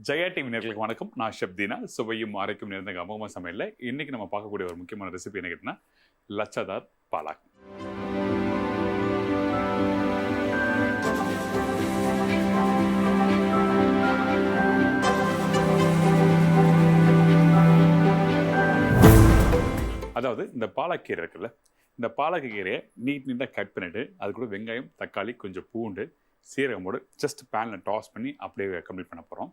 Jaya TV நேயர்களுக்கு வணக்கம். நான் ஷப்தீனா. சுவையும் ஆரோக்கியம் நிறைந்த அமோகமா சமையல்ல இன்னைக்கு நம்ம பார்க்கக்கூடிய ஒரு முக்கியமான ரெசிபி என்ன கேட்டீங்கன்னா லச்சாதார் பாலாக். அதாவது இந்த பாலக்கீரை இருக்குல்ல, இந்த பாலக்கீரையை நீட்டாக கட் பண்ணிட்டு அது கூட வெங்காயம், தக்காளி, கொஞ்சம் பூண்டு, சீரகமோடு ஜஸ்ட் பேனில் டாஸ் பண்ணி அப்படியே கம்ப்ளீட் பண்ண போகிறோம்.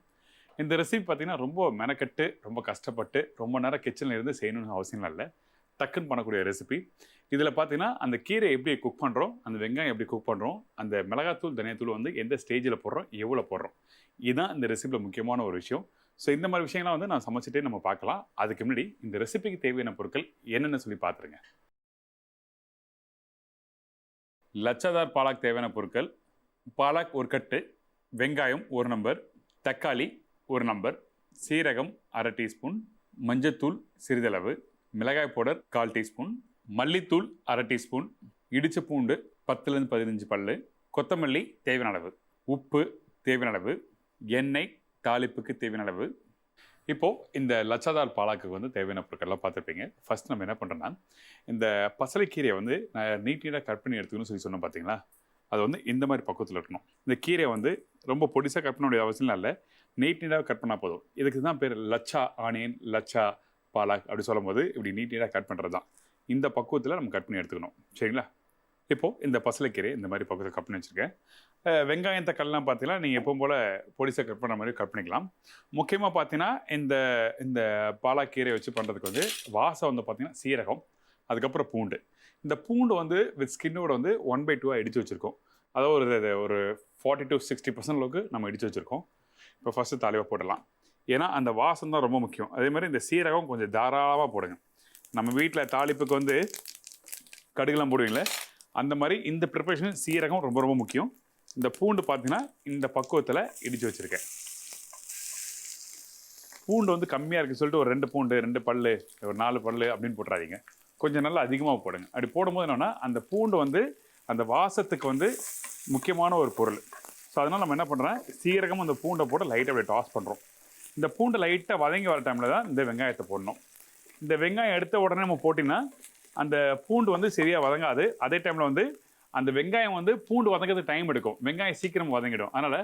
இந்த ரெசிபி பார்த்தீங்கன்னா ரொம்ப மெனக்கட்டு, ரொம்ப கஷ்டப்பட்டு, ரொம்ப நேரம் கிச்சனில் இருந்து செய்யணும்னு அவசியம் இல்லை. டக்குன்னு பண்ணக்கூடிய ரெசிபி. இதில் பார்த்தீங்கன்னா அந்த கீரை எப்படி குக் பண்ணுறோம், அந்த வெங்காயம் எப்படி குக் பண்ணுறோம், அந்த மிளகாத்தூள், தனியாத்தூள் வந்து எந்த ஸ்டேஜில் போடுறோம், எவ்வளோ போடுறோம், இதுதான் இந்த ரெசிபியில் முக்கியமான ஒரு விஷயம். ஸோ இந்த மாதிரி விஷயங்கள்லாம் வந்து நான் சமைச்சிட்டே நம்ம பார்க்கலாம். அதுக்கு முன்னாடி இந்த ரெசிபிக்கு தேவையான பொருட்கள் என்னென்னு சொல்லி பார்த்துருங்க. லச்சாதார் பாலாக் தேவையான பொருட்கள்: பாலாக் ஒரு கட்டு, வெங்காயம் ஒரு நம்பர், தக்காளி ஒரு நம்பர், சீரகம் அரை டீஸ்பூன், மஞ்சத்தூள் சிறிதளவு, மிளகாய் பவுடர் 1/4 டீஸ்பூன், மல்லித்தூள் அரை டீஸ்பூன், இடிச்ச பூண்டு 10லேருந்து 15 பல்லு, கொத்தமல்லி தேவையான அளவு, உப்பு தேவையான அளவு, எண்ணெய் தாளிப்புக்கு தேவையான அளவு. இப்போது இந்த லச்சாதார் பாலாக்கு வந்து தேவையான பொருட்கள்லாம் பார்த்துருப்பீங்க. ஃபர்ஸ்ட் நம்ம என்ன பண்ணுறோன்னா, இந்த பசலைக்கீரையை வந்து நான் நீட்டாக கட் பண்ணி எடுத்துக்கணும்னு சொல்லி சொன்னேன் பார்த்தீங்களா, அது வந்து இந்த மாதிரி பக்குவத்தில் இருக்கணும். இந்த கீரையை வந்து ரொம்ப பொடிசாக கட் பண்ண வேண்டிய அவசியம் இல்லை, நீட்டாக கட் பண்ணால் போதும். இதுக்கு தான் பேர் லச்சா ஆனியன், லச்சா பாலாக் அப்படி சொல்லும் போது இப்படி நீட்டாக கட் பண்ணுறது தான். இந்த பக்குவத்தில் நம்ம கட் பண்ணி எடுத்துக்கணும், சரிங்களா? இப்போது இந்த பசலைக்கீரை இந்த மாதிரி பக்குவத்தில் கட் பண்ணி வச்சுருக்கேன். வெங்காயம் தக்காளிலாம் பார்த்தீங்கன்னா நீங்கள் எப்பவும் போல் பொடிசாக கட் பண்ணுற மாதிரி கட் பண்ணிக்கலாம். முக்கியமாக பார்த்தீங்கன்னா இந்த இந்த பாலாக்கீரை வச்சு பண்ணுறதுக்கு வந்து வாசம் வந்து பார்த்தீங்கன்னா சீரகம், அதுக்கப்புறம் பூண்டு. இந்த பூண்டு வந்து வித் ஸ்கின்னோட வந்து 1/2 இடித்து வச்சுருக்கோம். அதாவது ஒரு 40 to 60% அளவுக்கு நம்ம இடித்து வச்சுருக்கோம். இப்போ ஃபஸ்ட்டு தாளிவாக போடலாம், ஏன்னா அந்த வாசம் தான் ரொம்ப முக்கியம். அதே மாதிரி இந்த சீரகம் கொஞ்சம் தாராளமாக போடுங்க. நம்ம வீட்டில் தாளிப்புக்கு வந்து கடுகுலாம் போடுவீங்களே, அந்த மாதிரி இந்த ப்ரிப்பரேஷன் சீரகம் ரொம்ப ரொம்ப முக்கியம். இந்த பூண்டு பார்த்தீங்கன்னா இந்த பக்குவத்தில் இடித்து வச்சுருக்கேன். பூண்டு வந்து கம்மியாக இருக்குன்னு சொல்லிட்டு ஒரு 2 பூண்டு, 2 பல்லு, ஒரு 4 பல்லு அப்படின்னு போட்டுறாதீங்க. கொஞ்சம் நல்லா அதிகமாக போடுங்க. அப்படி போடும்போது என்னென்னா அந்த பூண்டு வந்து அந்த வாசத்துக்கு வந்து முக்கியமான ஒரு பொருள். ஸோ அதனால் நம்ம என்ன பண்ணுறோம், சீரகம் அந்த பூண்டை போட்டு லைட்டாக அப்படியே டாஸ் பண்ணுறோம். இந்த பூண்டை லைட்டாக வதங்கி வர டைமில் தான் இந்த வெங்காயத்தை போடணும். இந்த வெங்காயம் எடுத்த உடனே நம்ம போட்டிங்கன்னா அந்த பூண்டு வந்து சரியாக வதங்காது. அதே டைமில் வந்து அந்த வெங்காயம் வந்து பூண்டு வதங்கிறதுக்கு டைம் எடுக்கும், வெங்காயம் சீக்கிரம் வதங்கிடும். அதனால்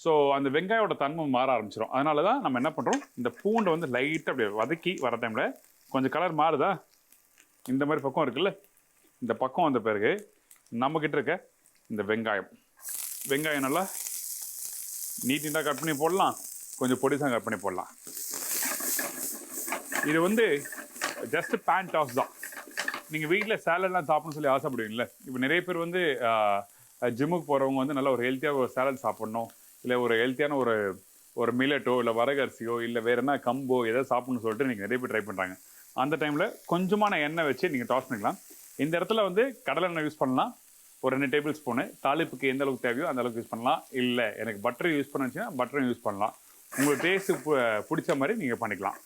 ஸோ அந்த வெங்காயோட தன்மை மாற ஆரம்பிச்சிடும். அதனால தான் நம்ம என்ன பண்ணுறோம், இந்த பூண்டை வந்து லைட்டாக அப்படியே வதக்கி வர டைமில் கொஞ்சம் கலர் மாறுதா, இந்த மாதிரி பக்கம் இருக்குல்ல, இந்த பக்கம் வந்த பிறகு நம்மக்கிட்ட இருக்க இந்த வெங்காயம் நல்லா நீட்டாக கட் பண்ணி போடலாம், கொஞ்சம் பொடிசாக கட் பண்ணி போடலாம். இது வந்து ஜஸ்ட் பேன் டாஸ் தான். நீங்கள் வீட்டில் சேலட்லாம் சாப்பிட்ணும்னு சொல்லி ஆசைப்படுவீங்களே, இப்போ நிறைய பேர் வந்து ஜிம்முக்கு போகிறவங்க வந்து நல்லா ஒரு ஹெல்த்தியாக ஒரு சேலட் சாப்பிட்ணும், இல்லை ஒரு ஹெல்த்தியான ஒரு மில்லட்டோ இல்லை வரகரிசியோ இல்லை வேறு என்ன கம்போ எதாவது சாப்பிட்ணுன்னு சொல்லிட்டு நீங்கள் நிறைய பேர் ட்ரை பண்ணுறாங்க. அந்த டைமில் கொஞ்சமான எண்ணெய் வச்சு நீங்கள் டாஸ் பண்ணிக்கலாம். இந்த இடத்துல வந்து கடலை எண்ணெய் யூஸ் பண்ணலாம், ஒரு 2 டேபிள் ஸ்பூனு. தாளிப்புக்கு எந்த அளவுக்கு தேவையோ அந்த அளவுக்கு யூஸ் பண்ணலாம். இல்லை எனக்கு பட்டர் யூஸ் பண்ணுச்சுன்னா பட்டரும் யூஸ் பண்ணலாம். உங்களுக்கு டேஸ்ட்டு பிடிச்ச மாதிரி நீங்கள் பண்ணிக்கலாம்.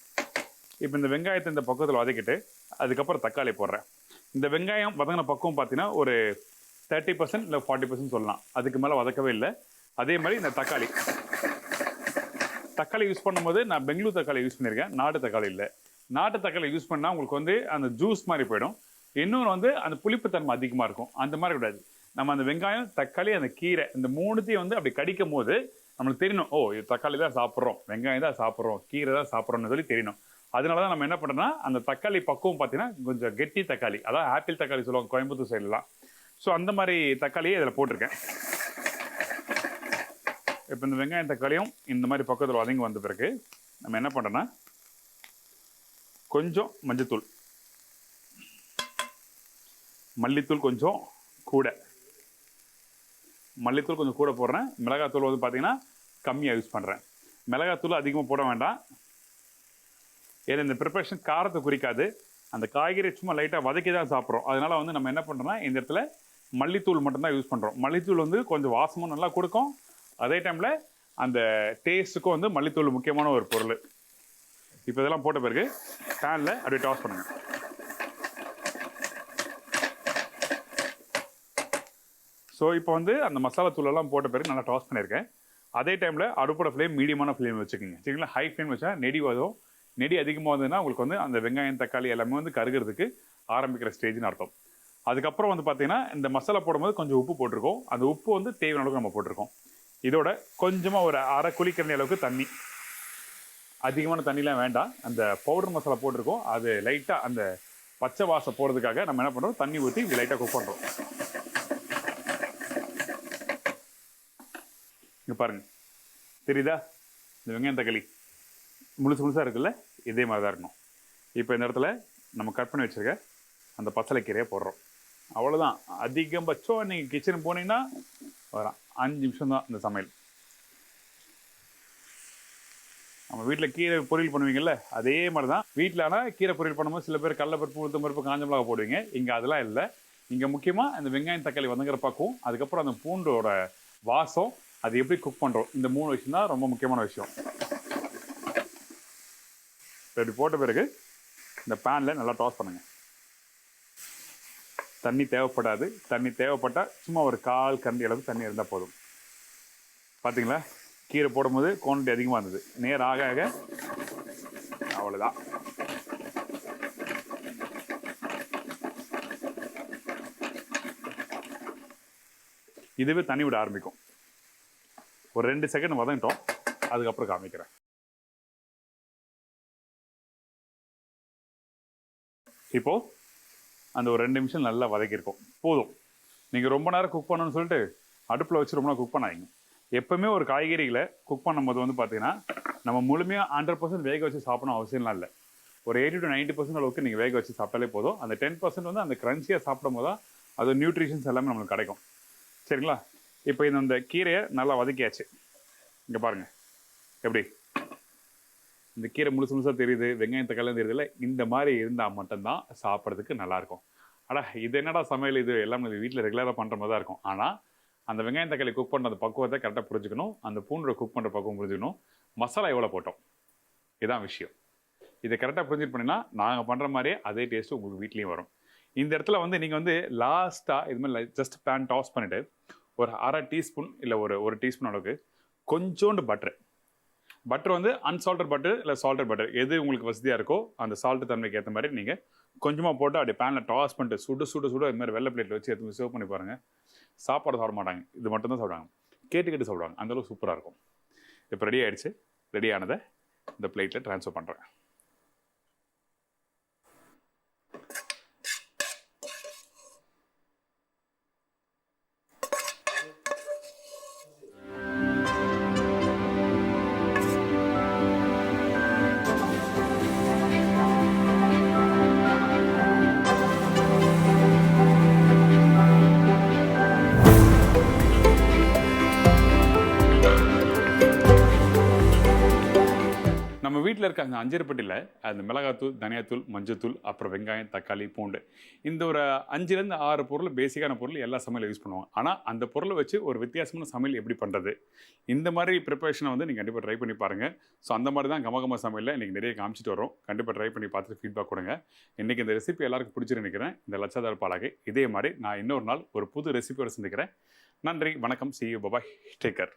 இப்போ இந்த வெங்காயத்தை இந்த பக்கத்தில் வதக்கிட்டு அதுக்கப்புறம் தக்காளி போடுறேன். இந்த வெங்காயம் வதங்கின பக்கம் பார்த்தீங்கன்னா ஒரு 30% இல்லை 40% சொல்லலாம், அதுக்கு மேலே வதக்கவே இல்லை. அதே மாதிரி இந்த தக்காளி யூஸ் பண்ணும்போது நான் பெங்களூர் தக்காளி யூஸ் பண்ணியிருக்கேன், நாட்டு தக்காளி இல்லை. நாட்டு தக்காளி யூஸ் பண்ணால் உங்களுக்கு வந்து அந்த ஜூஸ் மாதிரி போயிடும். இன்னொன்று வந்து அந்த புளிப்புத்தன்மை அதிகமாக இருக்கும், அந்த மாதிரி கூடாது. நம்ம அந்த வெங்காயம், தக்காளி, அந்த கீரை இந்த 3த்தையும் வந்து அப்படி கடிக்கும் போது நம்மளுக்கு தெரியணும், ஓ இது தக்காளி தான் சாப்பிட்றோம், வெங்காயம் தான் சாப்பிட்றோம், கீரை தான் சாப்பிட்றோம்னு சொல்லி தெரியணும். அதனால தான் நம்ம என்ன பண்ணுறோம்னா அந்த தக்காளி பக்குவம் பார்த்தீங்கன்னா கொஞ்சம் கெட்டி தக்காளி, அதான் ஆப்பிள் தக்காளி சொல்லுவாங்க கோயம்புத்தூர் சைட்லாம். ஸோ அந்த மாதிரி தக்காளியே இதில் போட்டிருக்கேன். இப்போ இந்த வெங்காயம் தக்காளியும் இந்த மாதிரி பக்கத்தில் வதங்கி வந்த பிறகு நம்ம என்ன பண்ணுறோன்னா கொஞ்சம் மல்லித்தூள் கொஞ்சம் கூட போடுறேன். மிளகாத்தூள் வந்து பார்த்தீங்கன்னா கம்மியாக யூஸ் பண்ணுறேன். மிளகாத்தூள் அதிகமாக போட வேண்டாம், ஏன்னா இந்த ப்ரிப்பரேஷன் காரத்தை குறிக்காது. அந்த காய்கறி சும்மா லைட்டாக வதக்கி தான் சாப்பிட்றோம். அதனால் வந்து நம்ம என்ன பண்ணுறோம்னா இந்த இடத்துல மல்லித்தூள் மட்டும்தான் யூஸ் பண்ணுறோம். மல்லித்தூள் வந்து கொஞ்சம் வாசமும் நல்லா கொடுக்கும், அதே டைமில் அந்த டேஸ்ட்டுக்கும் வந்து மல்லித்தூள் முக்கியமான ஒரு பொருள். இப்போ இதெல்லாம் போட்ட பிறகு பேனில் அப்படியே டாஸ் பண்ணுங்கள். ஸோ இப்போ வந்து அந்த மசாலா தூளெல்லாம் போட்ட பிறகு நல்லா டாஸ் பண்ணியிருக்கேன். அதே டைமில் அடுப்போட ஃப்ளேம் மீடியமான ஃப்ளேம் வச்சுக்கோங்க. சரிங்களா? ஹை ஃப்ளேம் வச்சா நெடி வரும். நெடி அதிகமாக வந்ததுன்னா உங்களுக்கு வந்து அந்த வெங்காயம் தக்காளி எல்லாமே வந்து கருகிறதுக்கு ஆரம்பிக்கிற ஸ்டேஜ்னு அர்த்தம். அதுக்கப்புறம் வந்து பார்த்தீங்கன்னா இந்த மசாலா போடும்போது கொஞ்சம் உப்பு போட்டிருக்கோம். அந்த உப்பு வந்து தேவையான அளவுக்கு நம்ம போட்டிருக்கோம். இதோட கொஞ்சமாக ஒரு அரை குழிக்கரண்டி அளவுக்கு தண்ணி, அதிகமான தண்ணிலாம் வேண்டாம். அந்த பவுடர் மசாலா போட்டிருக்கோம், அது லைட்டாக அந்த பச்சை வாசம் போகிறதுக்காக நம்ம என்ன பண்ணுறோம், தண்ணி ஊற்றி லைட்டாக குக் பண்ணுறோம். இங்கே பாருங்கள், தெரியுதா? இந்த வெங்காயம் தக்காளி முழுசாக இருக்குல்ல, இதே மாதிரி தான் இருக்கணும். இப்போ இந்த இடத்துல நம்ம கட் பண்ணி வச்சுருக்க அந்த பச்சளைக்கீரையை போடுறோம். அவ்வளோதான். அதிகபட்சம் நீங்கள் கிச்சனுக்கு போனீங்கன்னா வரான் 5 நிமிஷம் தான் இந்த சமையல். நம்ம வீட்டில் கீரை பொரியல் பண்ணுவீங்கல்ல, அதே மாதிரி தான். வீட்டில் ஆனால் கீரை பொரியல் பண்ணும்போது சில பேர் கடலைப்பருப்பு, உளுத்தம் பருப்பு, காஞ்ச மிளகா போடுவீங்க. இங்கே அதெல்லாம் இல்லை. இங்கே முக்கியமாக இந்த வெங்காயம் தக்காளி வதங்குற பக்கம், அதுக்கப்புறம் அந்த பூண்டோட வாசம், அது எப்படி குக் பண்ணுறோம், இந்த 3 விஷயம் தான் ரொம்ப முக்கியமான விஷயம். இப்படி போட்ட பிறகு இந்த பேனில் நல்லா டாஸ் பண்ணுங்கள். தண்ணி தேவைப்படாது. தண்ணி தேவைப்பட்டால் சும்மா ஒரு 1/4 கரண்டி அளவுக்கு தண்ணி இருந்தால் போதும். பார்த்தீங்களா? கீரை போடும்போது குவான்டிட்டி அதிகமாக இருந்தது. நேரம் ஆக ஆக அவ்வளோதான். இதுவே தண்ணி விட ஆரம்பிக்கும். ஒரு 2 செகண்ட் வதங்கிட்டோம், அதுக்கப்புறம் காமிக்கிறேன். இப்போது அந்த ஒரு 2 நிமிஷம் நல்லா வதக்கியிருக்கோம், போதும். நீங்கள் ரொம்ப நேரம் குக் பண்ணணும்னு சொல்லிட்டு அடுப்பில் வச்சு ரொம்ப நேரம் குக் பண்ணாதீங்க. எப்பவுமே ஒரு காய்கறிகளை குக் பண்ணும்போது வந்து பார்த்தீங்கன்னா நம்ம முழுமையாக 100% வேக வச்சு சாப்பிடணும் அவசியம்லாம் இல்லை. ஒரு 80 to 90% அளவுக்கு நீங்கள் வேக வச்சு சாப்பிட்டாலே போதும். அந்த 10% வந்து அந்த க்ரன்ச்சியாக சாப்பிடும் போது தான் அது நியூட்ரிஷன்ஸ் எல்லாமே நம்மளுக்கு கிடைக்கும். சரிங்களா? இப்போ இந்த கீரையை நல்லா வதக்கியாச்சு. இங்கே பாருங்கள் எப்படி இந்த கீரை முழுசாக தெரியுது, வெங்காயம் தக்காளியும் தெரியுது இல்லை? இந்த மாதிரி இருந்தால் மட்டும்தான் சாப்பிட்றதுக்கு நல்லாயிருக்கும். ஆனால் இது என்னடா சமையல், இது எல்லாம் நம்ம வீட்டில் ரெகுலராக பண்ணுற மாதிரி தான் இருக்கும். ஆனால் அந்த வெங்காயம் தக்காளி குக் பண்ணுற பக்குவத்தை கரெக்டாக புரிஞ்சுக்கணும். அந்த பூண்டோட குக் பண்ணுற பக்குவம் புரிஞ்சுக்கணும். மசாலா எவ்வளோ போட்டோம், இதுதான் விஷயம். இதை கரெக்டாக புரிஞ்சுட்டு பண்ணினா நாங்கள் பண்ணுற மாதிரியே அதே டேஸ்ட்டு உங்களுக்கு வீட்லேயும் வரும். இந்த இடத்துல வந்து நீங்கள் வந்து லாஸ்ட்டாக இது மாதிரி ஜஸ்ட் பேன் டாஸ் பண்ணிவிட்டு ஒரு 1/2 டீஸ்பூன் இல்லை ஒரு டீஸ்பூன் அளவுக்கு கொஞ்சோண்டு பட்டர் வந்து அன்சால்டட் பட்டர் இல்லை சால்டட் பட்டர், எது உங்களுக்கு வசதியாக இருக்கோ அந்த சால்ட்டு தன்மைக்கு ஏற்ற மாதிரி நீங்கள் கொஞ்சமாக போட்டு அப்படியே பேனில் டாஸ் பண்ணிட்டு சுடு இது மாதிரி வெள்ளை பிளேட்டில் வச்சு எடுத்து சர்வ் பண்ணி பாருங்கள். சாப்பாடு சாப்பிட மாட்டாங்க, இது மட்டும்தான் சாப்பிடுவாங்க. கேட்டு சாப்பிடுவாங்க. அந்தளவுக்கு சூப்பராக இருக்கும். இப்போ ரெடி ஆகிடுச்சு. ரெடி ஆனதை இந்த பிளேட்டில் ட்ரான்ஸ்ஃபர் பண்ணுறேன். நம்ம வீட்டில் இருக்க அந்த அஞ்சரைப்பட்டியில் அந்த மிளகாத்தூள், தனியாத்தூள், மஞ்சத்தூள், அப்புறம் வெங்காயம், தக்காளி, பூண்டு, இந்த ஒரு 5லேருந்து 6 பொருள் பேசிக்கான பொருள் எல்லா சமையலும் யூஸ் பண்ணுவோம். ஆனால் அந்த பொருளை வச்சு ஒரு வித்தியாசமான சமையல் எப்படி பண்ணுறது, இந்த மாதிரி ப்ரிப்பரேஷனை வந்து நீங்கள் கண்டிப்பாக ட்ரை பண்ணி பாருங்கள். ஸோ அந்த மாதிரி தான் கமகம சமையலில் இன்றைக்கி நிறைய காமிச்சிட்டு வரோம். கண்டிப்பாக ட்ரை பண்ணி பார்த்துட்டு ஃபீட்பேக் கொடுங்க. இன்றைக்கி இந்த ரெசிபி எல்லாருக்கும் பிடிச்சிரு நினைக்கிறேன். இந்த லட்சதார் பாலாகை இதே மாதிரி நான் இன்னொரு நாள் ஒரு புது ரெசிபியோடு சந்திக்கிறேன். நன்றி, வணக்கம், see you, bye bye, take care.